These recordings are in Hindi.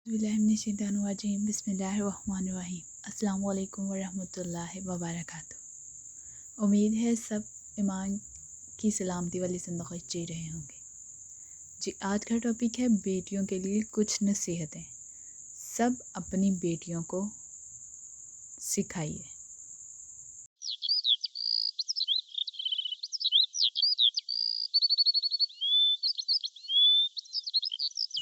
औज़ुबिल्लाहिमिनश्शैतानिर्रजीम बिस्मिल्लाहिर्रहमानिर्रहीम अस्सलामु अलैकुम वरहमतुल्लाहि वबरकातुहू। उम्मीद है सब ईमान की सलामती वाली ज़िंदगी जी रहे होंगे। जी, आज का टॉपिक है बेटियों के लिए कुछ नसीहतें। सब अपनी बेटियों को सिखाइए।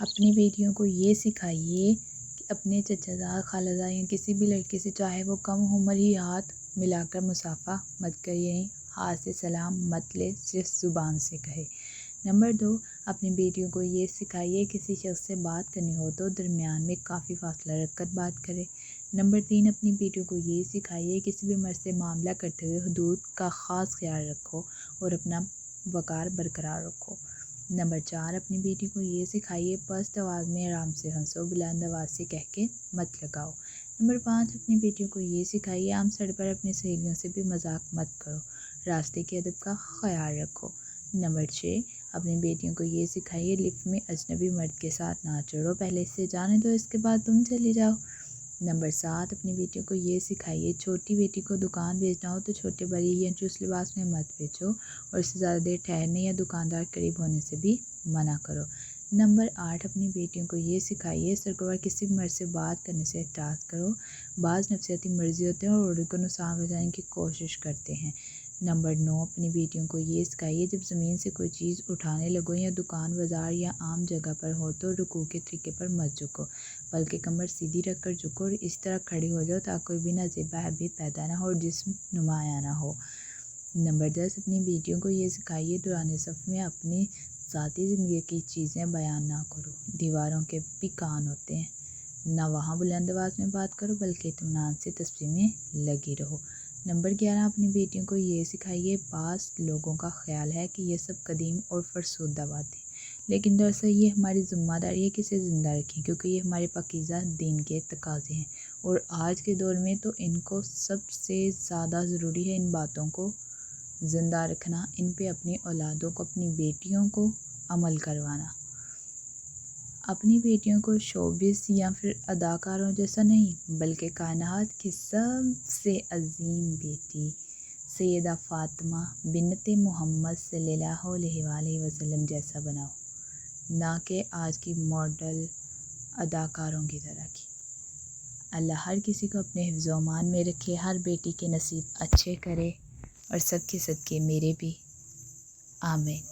अपनी बेटियों को ये सिखाइए कि अपने चचाज़ाद, खालाज़ाद या किसी भी लड़के से, चाहे वो कम उम्र ही, हाथ मिलाकर मुसाफ़ा मत करिए, हाथ से सलाम मत ले, सिर्फ ज़ुबान से कहे। नंबर 2, अपनी बेटियों को ये सिखाइए किसी शख्स से बात करनी हो तो दरमियान में काफ़ी फासला रखकर बात करें। नंबर 3, अपनी बेटियों को ये सिखाइए किसी भी मर्द से मामला करते हुए हुदूद का ख़ास ख्याल रखो और अपना वक़ार बरकरार रखो। नंबर 4, अपनी बेटी को ये सिखाइए पस्त आवाज़ में आराम से हंसो, बुलंद आवाज़ से कह के मत लगाओ। नंबर 5, अपनी बेटियों को ये सिखाइए आम सड़क पर अपनी सहेलियों से भी मजाक मत करो, रास्ते के अदब का ख्याल रखो। नंबर 6, अपनी बेटियों को ये सिखाइए लिफ्ट में अजनबी मर्द के साथ ना चढ़ो, पहले इससे जाने दो, इसके बाद तुम चली जाओ। नंबर 7, अपनी बेटियों को ये सिखाइए छोटी बेटी को दुकान भेजना हो तो छोटे बड़ी या चुस्त लिबास में मत भेजो और इससे ज़्यादा देर ठहरने या दुकानदार करीब होने से भी मना करो। नंबर 8, अपनी बेटियों को ये सिखाइए सरगोर किसी भी मर्द से बात करने से एहतियात करो, बाज़ नफसियाती मर्जी होते हैं और औरत को नुकसान पहुंचाने की कोशिश करते हैं। नंबर 9, अपनी बेटियों को ये सिखाइए जब ज़मीन से कोई चीज़ उठाने लगो या दुकान, बाज़ार या आम जगह पर हो तो रुकू के तरीके पर मत झुको, बल्कि कमर सीधी रखकर झुको और इस तरह खड़ी हो जाओ ताकि कोई भी नाज़ेबा हैबिट पैदा ना हो और जिस्म नुमाया ना हो। नंबर 10, अपनी बेटियों को ये सिखाइए दौरान सफ़र में अपनी ज़ाती ज़िंदगी की चीज़ें बयान ना करो, दीवारों के भी कान होते हैं, ना वहाँ बुलंद आवाज़ में बात करो बल्कि इत्मीनान से तस्बीह में लगी रहो। नंबर 11, अपनी बेटियों को ये सिखाइए बास लोगों का ख्याल है कि ये सब कदीम और फरसुदा बातें, लेकिन दरअसल ये हमारी ज़िम्मेदारी है कि इसे ज़िंदा रखें क्योंकि ये हमारे पाकीज़ा दीन के तकाज़े हैं और आज के दौर में तो इनको सबसे ज़्यादा ज़रूरी है इन बातों को ज़िंदा रखना, इन पे अपनी औलादों को, अपनी बेटियों को अमल करवाना। अपनी बेटियों को शोबिस या फिर अदाकारों जैसा नहीं बल्कि कायनात की सबसे अजीम बेटी सैयदा फ़ातिमा बिन्ते मोहम्मद सल्लल्लाहु अलैहि वसल्लम जैसा बनाओ, ना कि आज की मॉडल अदाकारों की तरह की। अल्लाह हर किसी को अपने हिफ्ज़-ओ-अमान में रखे, हर बेटी के नसीब अच्छे करे और सबके सदके मेरे भी आमीन।